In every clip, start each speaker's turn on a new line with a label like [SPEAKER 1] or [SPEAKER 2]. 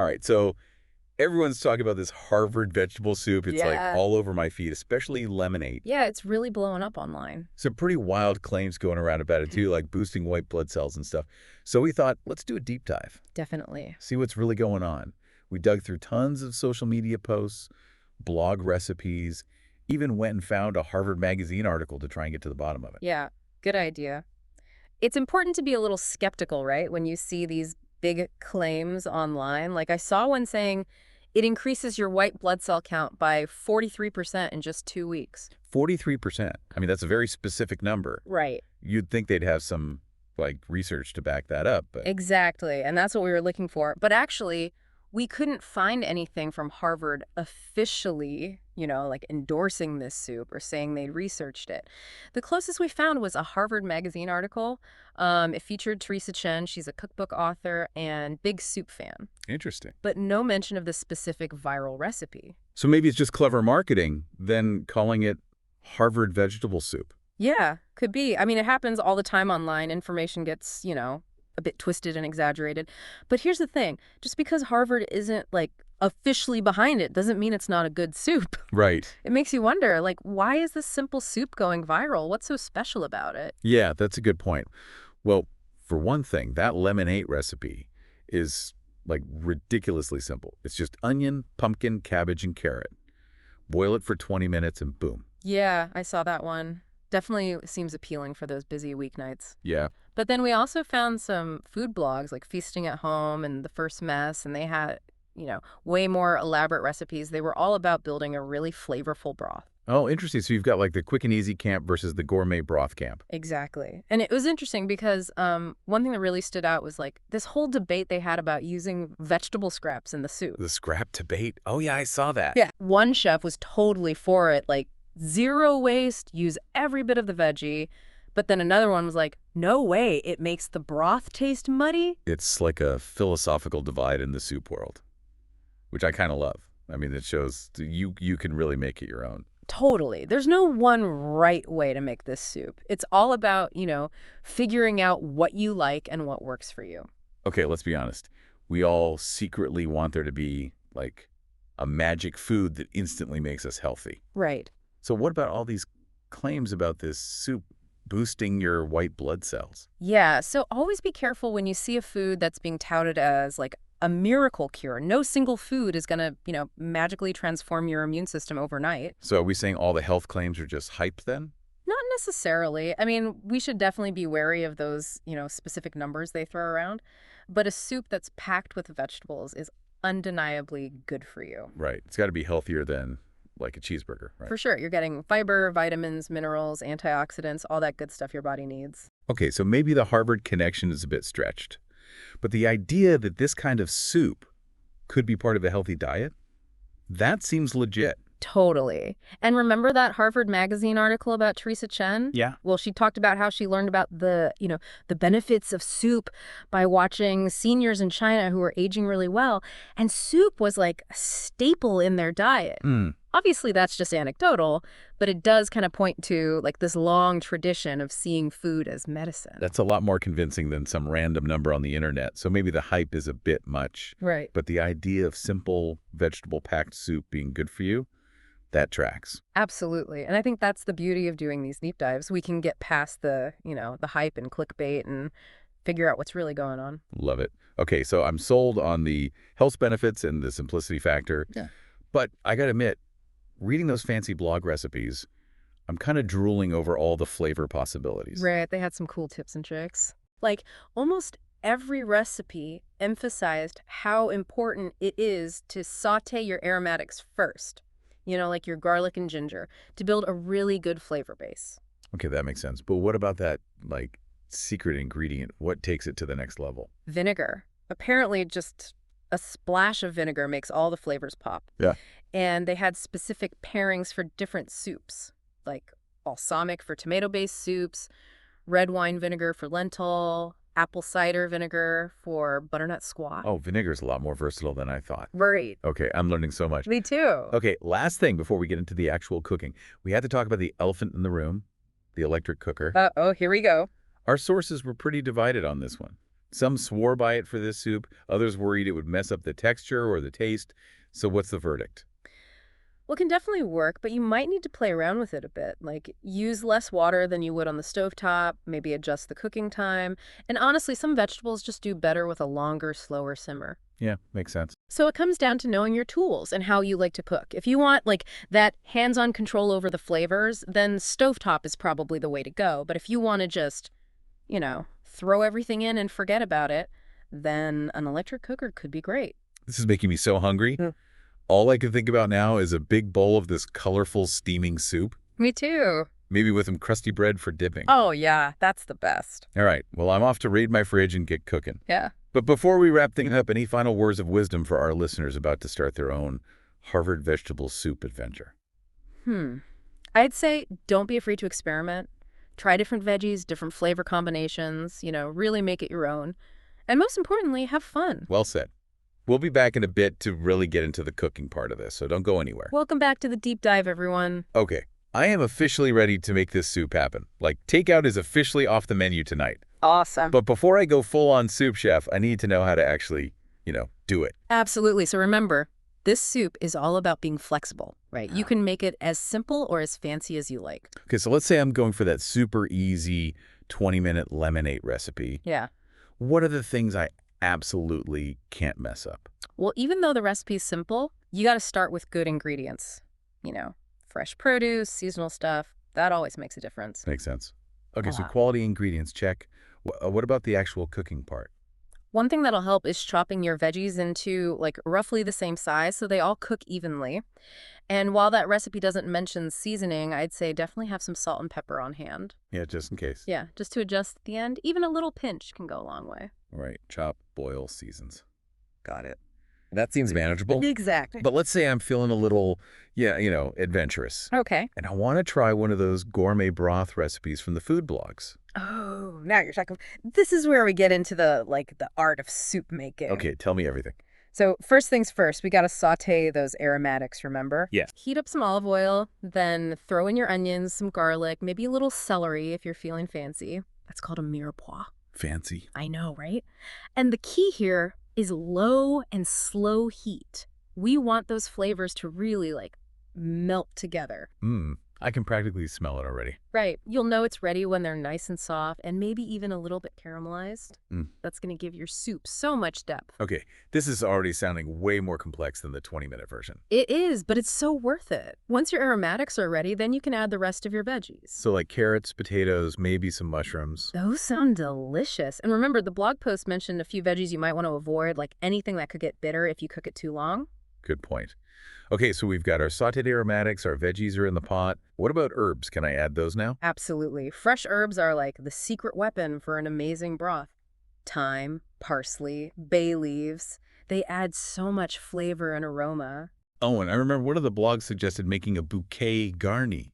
[SPEAKER 1] All right, so everyone's talking about this Harvard vegetable soup. It's like
[SPEAKER 2] Yeah.
[SPEAKER 1] all over my feed, especially lemonade.
[SPEAKER 2] Yeah, it's really blowing up online.
[SPEAKER 1] Some pretty wild claims going around about it too, like boosting white blood cells and stuff. So we thought, let's do a deep dive,
[SPEAKER 2] Definitely.
[SPEAKER 1] see what's really going on. We dug through tons of social media posts, blog recipes, even went and found a Harvard Magazine article to try and get to the bottom of it.
[SPEAKER 2] Yeah, good idea. It's important to be a little skeptical, right, when you see these big claims online. Like I saw one saying it increases your white blood cell count by 43% in just 2 weeks.
[SPEAKER 1] 43%. I mean, that's a very specific number.
[SPEAKER 2] Right.
[SPEAKER 1] You'd think they'd have some, like, research to back that up, but
[SPEAKER 2] Exactly. And that's what we were looking for. But actually, we couldn't find anything from Harvard officially, like endorsing this soup or saying they'd researched it. The closest we found was a Harvard Magazine article. It featured Teresa Chen. She's a cookbook author and big soup fan,
[SPEAKER 1] interesting.
[SPEAKER 2] but no mention of the specific viral recipe.
[SPEAKER 1] So maybe it's just clever marketing, then calling it Harvard vegetable soup.
[SPEAKER 2] Yeah, could be. I mean, it happens all the time online. Information gets, a bit twisted and exaggerated. But here's the thing. Just because Harvard isn't, officially behind it doesn't mean it's not a good soup.
[SPEAKER 1] Right.
[SPEAKER 2] It makes you wonder, why is this simple soup going viral? What's so special about it?
[SPEAKER 1] Yeah, that's a good point. Well, for one thing, that lemonade recipe is, like, ridiculously simple. It's just onion, pumpkin, cabbage, and carrot. Boil it for 20 minutes and boom.
[SPEAKER 2] Yeah, I saw that one. Definitely seems appealing for those busy weeknights.
[SPEAKER 1] Yeah.
[SPEAKER 2] But then we also found some food blogs like Feasting at Home and The First Mess, and they had, way more elaborate recipes. They were all about building a really flavorful broth.
[SPEAKER 1] Oh, interesting. So you've got, like, the quick and easy camp versus the gourmet broth camp.
[SPEAKER 2] Exactly. And it was interesting because one thing that really stood out was this whole debate they had about using vegetable scraps in the soup.
[SPEAKER 1] The scrap debate? Oh, yeah, I saw that.
[SPEAKER 2] Yeah. One chef was totally for it, zero waste, use every bit of the veggie. But then another one was like, no way, it makes the broth taste muddy.
[SPEAKER 1] It's like a philosophical divide in the soup world, which I kind of love. I mean, it shows you can really make it your own.
[SPEAKER 2] Totally. There's no one right way to make this soup. It's all about, figuring out what you like and what works for you.
[SPEAKER 1] Okay, let's be honest. We all secretly want there to be, like, a magic food that instantly makes us healthy.
[SPEAKER 2] Right.
[SPEAKER 1] So what about all these claims about this soup boosting your white blood cells?
[SPEAKER 2] Yeah, so always be careful when you see a food that's being touted as a miracle cure. No single food is going to, magically transform your immune system overnight.
[SPEAKER 1] So are we saying all the health claims are just hype then?
[SPEAKER 2] Not necessarily. I mean, we should definitely be wary of those, specific numbers they throw around. But a soup that's packed with vegetables is undeniably good for you.
[SPEAKER 1] Right. It's got to be healthier than, like, a cheeseburger, right?
[SPEAKER 2] For sure. You're getting fiber, vitamins, minerals, antioxidants, all that good stuff your body needs.
[SPEAKER 1] Okay, so maybe the Harvard connection is a bit stretched. But the idea that this kind of soup could be part of a healthy diet, that seems legit.
[SPEAKER 2] Totally. And remember that Harvard Magazine article about Teresa Chen?
[SPEAKER 1] Yeah.
[SPEAKER 2] Well, she talked about how she learned about the benefits of soup by watching seniors in China who were aging really well. And soup was like a staple in their diet. Obviously, that's just anecdotal, but it does kind of point to this long tradition of seeing food as medicine.
[SPEAKER 1] That's a lot more convincing than some random number on the internet. So maybe the hype is a bit much.
[SPEAKER 2] Right.
[SPEAKER 1] But the idea of simple vegetable-packed soup being good for you, that tracks.
[SPEAKER 2] Absolutely. And I think that's the beauty of doing these deep dives. We can get past the hype and clickbait and figure out what's really going on.
[SPEAKER 1] Love it. Okay, so I'm sold on the health benefits and the simplicity factor.
[SPEAKER 2] Yeah.
[SPEAKER 1] But I got to admit, reading those fancy blog recipes, I'm kind of drooling over all the flavor possibilities.
[SPEAKER 2] Right. They had some cool tips and tricks. Almost every recipe emphasized how important it is to saute your aromatics first. Like your garlic and ginger, to build a really good flavor base.
[SPEAKER 1] Okay, that makes sense. But what about that, secret ingredient? What takes it to the next level?
[SPEAKER 2] Vinegar. Apparently, just a splash of vinegar makes all the flavors pop.
[SPEAKER 1] Yeah.
[SPEAKER 2] And they had specific pairings for different soups, like balsamic for tomato-based soups, red wine vinegar for lentil, apple cider vinegar for butternut squash.
[SPEAKER 1] Oh, vinegar's a lot more versatile than I thought.
[SPEAKER 2] Right.
[SPEAKER 1] Okay, I'm learning so much.
[SPEAKER 2] Me too.
[SPEAKER 1] Okay, last thing before we get into the actual cooking. We had to talk about the elephant in the room, the electric cooker.
[SPEAKER 2] Uh-oh, here we go.
[SPEAKER 1] Our sources were pretty divided on this one. Some swore by it for this soup. Others worried it would mess up the texture or the taste. So what's the verdict?
[SPEAKER 2] Well, it can definitely work, but you might need to play around with it a bit. Like, use less water than you would on the stovetop, maybe adjust the cooking time. And honestly, some vegetables just do better with a longer, slower simmer.
[SPEAKER 1] Yeah, makes sense.
[SPEAKER 2] So it comes down to knowing your tools and how you like to cook. If you want, like, that hands-on control over the flavors, then stovetop is probably the way to go. But if you want to just, throw everything in and forget about it, then an electric cooker could be great.
[SPEAKER 1] This is making me so hungry. All I can think about now is a big bowl of this colorful steaming soup,
[SPEAKER 2] Me too.
[SPEAKER 1] maybe with some crusty bread for dipping.
[SPEAKER 2] Oh, yeah, that's the best.
[SPEAKER 1] All right, well, I'm off to raid my fridge and get cooking.
[SPEAKER 2] Yeah.
[SPEAKER 1] But before we wrap things up, any final words of wisdom for our listeners about to start their own Harvard vegetable soup adventure?
[SPEAKER 2] I'd say don't be afraid to experiment. Try different veggies, different flavor combinations, really make it your own. And most importantly, have fun.
[SPEAKER 1] Well said. We'll be back in a bit to really get into the cooking part of this, so don't go anywhere.
[SPEAKER 2] Welcome back to the deep dive, everyone.
[SPEAKER 1] Okay, I am officially ready to make this soup happen. Like, takeout is officially off the menu tonight.
[SPEAKER 2] Awesome.
[SPEAKER 1] But before I go full-on soup chef, I need to know how to actually, do it.
[SPEAKER 2] Absolutely. So remember, this soup is all about being flexible, right? You can make it as simple or as fancy as you like.
[SPEAKER 1] Okay, so let's say I'm going for that super easy 20-minute lemonade recipe.
[SPEAKER 2] Yeah.
[SPEAKER 1] What are the things I absolutely can't mess up?
[SPEAKER 2] Well, even though the recipe's simple, you got to start with good ingredients. Fresh produce, seasonal stuff, that always makes a difference.
[SPEAKER 1] Makes sense. Okay, so
[SPEAKER 2] Ah.
[SPEAKER 1] quality ingredients, check. What about the actual cooking part?
[SPEAKER 2] One thing that'll help is chopping your veggies into like roughly the same size so they all cook evenly. And while that recipe doesn't mention seasoning, I'd say definitely have some salt and pepper on hand.
[SPEAKER 1] Yeah, just in case.
[SPEAKER 2] Yeah, just to adjust at the end. Even a little pinch can go a long way.
[SPEAKER 1] All right, chop, boil, seasons. Got it. That seems manageable.
[SPEAKER 2] Exactly.
[SPEAKER 1] But let's say I'm feeling a little, adventurous.
[SPEAKER 2] Okay.
[SPEAKER 1] And I want to try one of those gourmet broth recipes from the food blogs.
[SPEAKER 2] Oh, now you're talking. This is where we get into the art of soup making.
[SPEAKER 1] Okay, tell me everything.
[SPEAKER 2] So first things first, we got to saute those aromatics, remember?
[SPEAKER 1] Yeah.
[SPEAKER 2] Heat up some olive oil, then throw in your onions, some garlic, maybe a little celery if you're feeling fancy. That's called a mirepoix.
[SPEAKER 1] Fancy.
[SPEAKER 2] I know, right? And the key here is low and slow heat. We want those flavors to really melt together.
[SPEAKER 1] I can practically smell it already.
[SPEAKER 2] Right. You'll know it's ready when they're nice and soft and maybe even a little bit caramelized.
[SPEAKER 1] Mm.
[SPEAKER 2] That's going to give your soup so much depth.
[SPEAKER 1] Okay, this is already sounding way more complex than the 20-minute version.
[SPEAKER 2] It is, but it's so worth it. Once your aromatics are ready, then you can add the rest of your veggies.
[SPEAKER 1] So like carrots, potatoes, maybe some mushrooms.
[SPEAKER 2] Those sound delicious. And remember, the blog post mentioned a few veggies you might want to avoid, like anything that could get bitter if you cook it too long.
[SPEAKER 1] Good point. Okay, so we've got our sauteed aromatics, our veggies are in the pot. What about herbs? Can I add those now?
[SPEAKER 2] Absolutely. Fresh herbs are like the secret weapon for an amazing broth. Thyme, parsley, bay leaves. They add so much flavor and aroma.
[SPEAKER 1] Oh, and I remember one of the blogs suggested making a bouquet garni,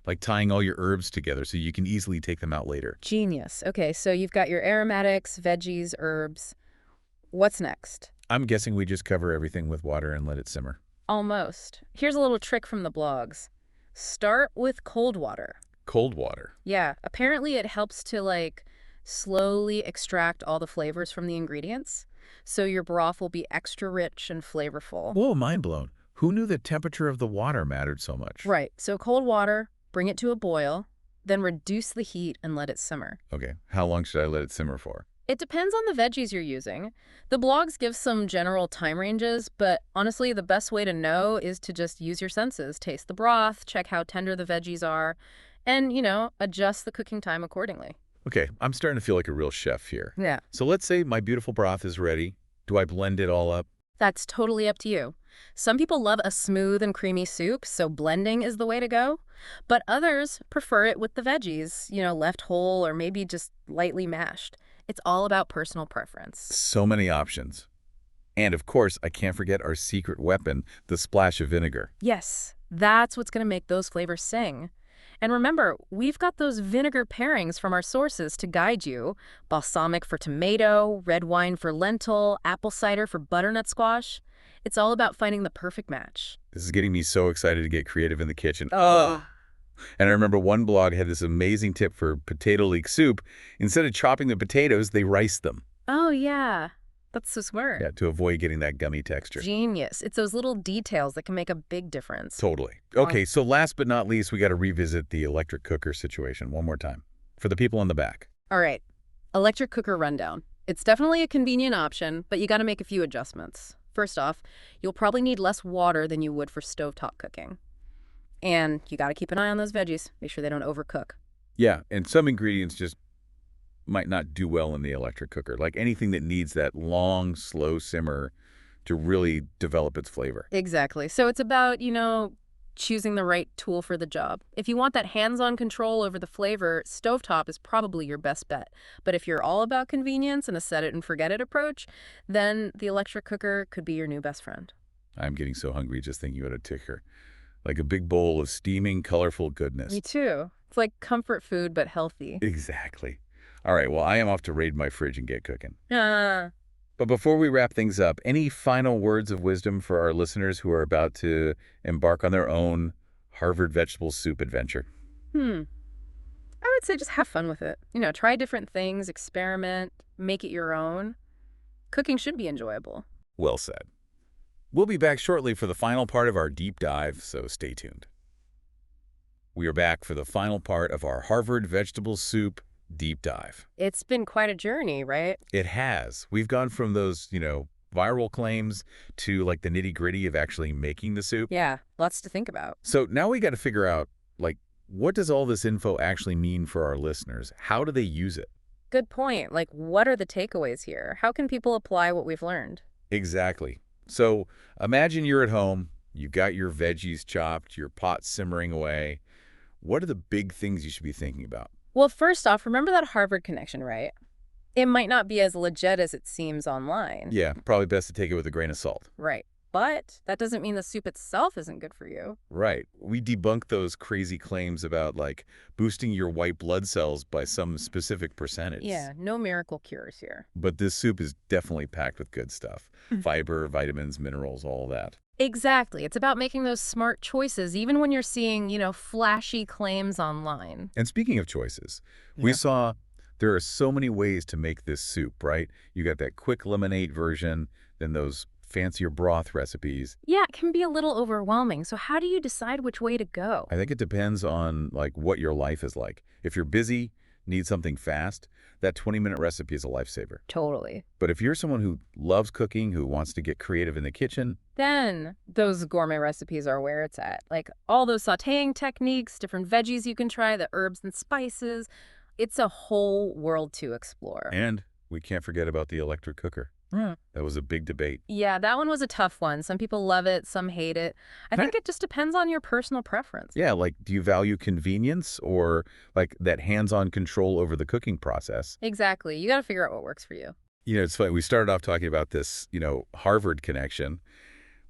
[SPEAKER 1] like tying all your herbs together so you can easily take them out later.
[SPEAKER 2] Genius. Okay, so you've got your aromatics, veggies, herbs. What's next?
[SPEAKER 1] I'm guessing we just cover everything with water and let it simmer.
[SPEAKER 2] Almost. Here's a little trick from the blogs. Start with cold water.
[SPEAKER 1] Cold water.
[SPEAKER 2] Yeah, apparently it helps to slowly extract all the flavors from the ingredients. So your broth will be extra rich and flavorful.
[SPEAKER 1] Whoa, mind blown. Who knew the temperature of the water mattered so much?
[SPEAKER 2] Right, so cold water, bring it to a boil, then reduce the heat and let it simmer.
[SPEAKER 1] Okay, how long should I let it simmer for?
[SPEAKER 2] It depends on the veggies you're using. The blogs give some general time ranges, but honestly, the best way to know is to just use your senses. Taste the broth, check how tender the veggies are, and, adjust the cooking time accordingly.
[SPEAKER 1] Okay, I'm starting to feel like a real chef here.
[SPEAKER 2] Yeah.
[SPEAKER 1] So let's say my beautiful broth is ready. Do I blend it all up?
[SPEAKER 2] That's totally up to you. Some people love a smooth and creamy soup, so blending is the way to go. But others prefer it with the veggies, left whole or maybe just lightly mashed. It's all about personal preference.
[SPEAKER 1] So many options. And of course, I can't forget our secret weapon, the splash of vinegar.
[SPEAKER 2] Yes, that's what's going to make those flavors sing. And remember, we've got those vinegar pairings from our sources to guide you. Balsamic for tomato, red wine for lentil, apple cider for butternut squash. It's all about finding the perfect match.
[SPEAKER 1] This is getting me so excited to get creative in the kitchen.
[SPEAKER 2] Oh.
[SPEAKER 1] And I remember one blog had this amazing tip for potato leek soup. Instead of chopping the potatoes, they riced them.
[SPEAKER 2] Oh, yeah. That's so smart.
[SPEAKER 1] Yeah, to avoid getting that gummy texture.
[SPEAKER 2] Genius. It's those little details that can make a big difference.
[SPEAKER 1] Totally.
[SPEAKER 2] Oh.
[SPEAKER 1] Okay, so last but not least, we got to revisit the electric cooker situation one more time for the people in the back.
[SPEAKER 2] All right. Electric cooker rundown. It's definitely a convenient option, but you got to make a few adjustments. First off, you'll probably need less water than you would for stovetop cooking. And you got to keep an eye on those veggies. Make sure they don't overcook.
[SPEAKER 1] Yeah, and some ingredients just might not do well in the electric cooker, like anything that needs that long, slow simmer to really develop its flavor.
[SPEAKER 2] Exactly. So it's about, choosing the right tool for the job. If you want that hands-on control over the flavor, stovetop is probably your best bet. But if you're all about convenience and a set it and forget it approach, then the electric cooker could be your new best friend.
[SPEAKER 1] I'm getting so hungry just thinking about a ticker. Like a big bowl of steaming, colorful goodness.
[SPEAKER 2] Me too. It's like comfort food, but healthy.
[SPEAKER 1] Exactly. All right, well, I am off to raid my fridge and get cooking.
[SPEAKER 2] Ah.
[SPEAKER 1] But before we wrap things up, any final words of wisdom for our listeners who are about to embark on their own Harvard vegetable soup adventure?
[SPEAKER 2] I would say just have fun with it. Try different things, experiment, make it your own. Cooking should be enjoyable.
[SPEAKER 1] Well said. We'll be back shortly for the final part of our deep dive, so stay tuned. We are back for the final part of our Harvard vegetable soup deep dive.
[SPEAKER 2] It's been quite a journey, right?
[SPEAKER 1] It has. We've gone from those, viral claims to like the nitty-gritty of actually making the soup.
[SPEAKER 2] Yeah, lots to think about.
[SPEAKER 1] So now we got to figure out, like, what does all this info actually mean for our listeners? How do they use it?
[SPEAKER 2] Good point. Like, what are the takeaways here? How can people apply what we've learned?
[SPEAKER 1] Exactly. So imagine you're at home, you've got your veggies chopped, your pot simmering away. What are the big things you should be thinking about?
[SPEAKER 2] Well, first off, remember that Harvard connection, right? It might not be as legit as it seems online.
[SPEAKER 1] Yeah, probably best to take it with a grain of salt.
[SPEAKER 2] Right. But that doesn't mean the soup itself isn't good for you.
[SPEAKER 1] Right. We debunk those crazy claims about, like, boosting your white blood cells by some specific percentage.
[SPEAKER 2] Yeah, no miracle cures here.
[SPEAKER 1] But this soup is definitely packed with good stuff. Fiber, vitamins, minerals, all that.
[SPEAKER 2] Exactly. It's about making those smart choices, even when you're seeing, flashy claims online.
[SPEAKER 1] And speaking of choices, we saw there are so many ways to make this soup, right? You got that quick lemonade version, then those fancier broth recipes.
[SPEAKER 2] Yeah, it can be a little overwhelming. So how do you decide which way to go?
[SPEAKER 1] I think it depends on like what your life is like. If you're busy, need something fast, that 20-minute recipe is a lifesaver.
[SPEAKER 2] Totally.
[SPEAKER 1] But if you're someone who loves cooking, who wants to get creative in the kitchen,
[SPEAKER 2] Then those gourmet recipes are where it's at. Like all those sautéing techniques, different veggies you can try, the herbs and spices. It's a whole world to explore.
[SPEAKER 1] and we can't forget about the electric cooker. That was a big debate.
[SPEAKER 2] Yeah, that one was a tough one. Some people love it, some hate it. I think it just depends on your personal preference.
[SPEAKER 1] Yeah, like, do you value convenience or like that hands-on control over the cooking process?
[SPEAKER 2] Exactly. You got to figure out what works for you.
[SPEAKER 1] It's funny. We started off talking about this, Harvard connection,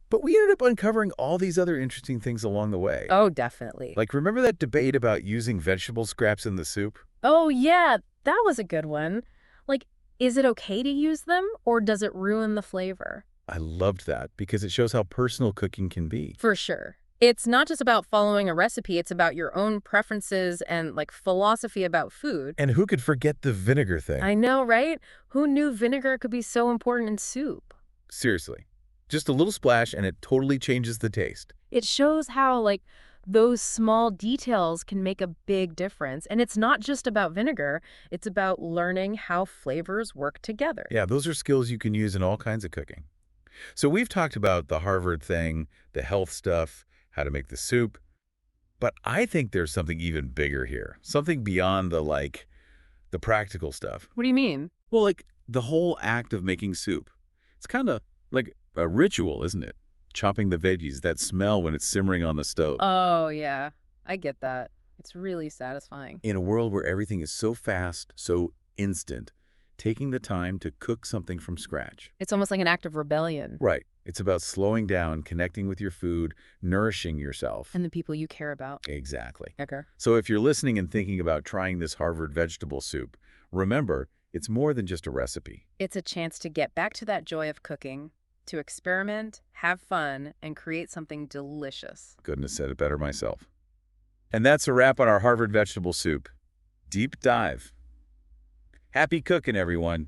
[SPEAKER 1] but we ended up uncovering all these other interesting things along the way.
[SPEAKER 2] Oh, definitely.
[SPEAKER 1] Like, remember that debate about using vegetable scraps in the soup?
[SPEAKER 2] Oh, yeah, that was a good one. Like, is it okay to use them or does it ruin the flavor?
[SPEAKER 1] I loved that because it shows how personal cooking can be.
[SPEAKER 2] For sure. It's not just about following a recipe, it's about your own preferences and like philosophy about food.
[SPEAKER 1] And who could forget the vinegar thing?
[SPEAKER 2] I know, right? Who knew vinegar could be so important in soup?
[SPEAKER 1] Seriously. Just a little splash and it totally changes the taste.
[SPEAKER 2] It shows how like those small details can make a big difference. And it's not just about vinegar, it's about learning how flavors work together.
[SPEAKER 1] Yeah, those are skills you can use in all kinds of cooking. So we've talked about the Harvard thing, the health stuff, how to make the soup, but I think there's something even bigger here, something beyond the practical stuff.
[SPEAKER 2] What do you mean?
[SPEAKER 1] Well, like the whole act of making soup. It's kind of like a ritual, isn't it? Chopping the veggies, that smell when it's simmering on the stove.
[SPEAKER 2] Oh, yeah. I get that. It's really satisfying.
[SPEAKER 1] In a world where everything is so fast, so instant, taking the time to cook something from scratch.
[SPEAKER 2] It's almost like an act of rebellion.
[SPEAKER 1] Right. It's about slowing down, connecting with your food, nourishing yourself.
[SPEAKER 2] And the people you care about.
[SPEAKER 1] Exactly.
[SPEAKER 2] Okay.
[SPEAKER 1] So if you're listening and thinking about trying this Harvard vegetable soup, remember, it's more than just a recipe.
[SPEAKER 2] It's a chance to get back to that joy of cooking, to experiment, have fun, and create something delicious.
[SPEAKER 1] Couldn't have said it better myself. And that's a wrap on our Harvard vegetable soup. Deep dive. Happy cooking, everyone.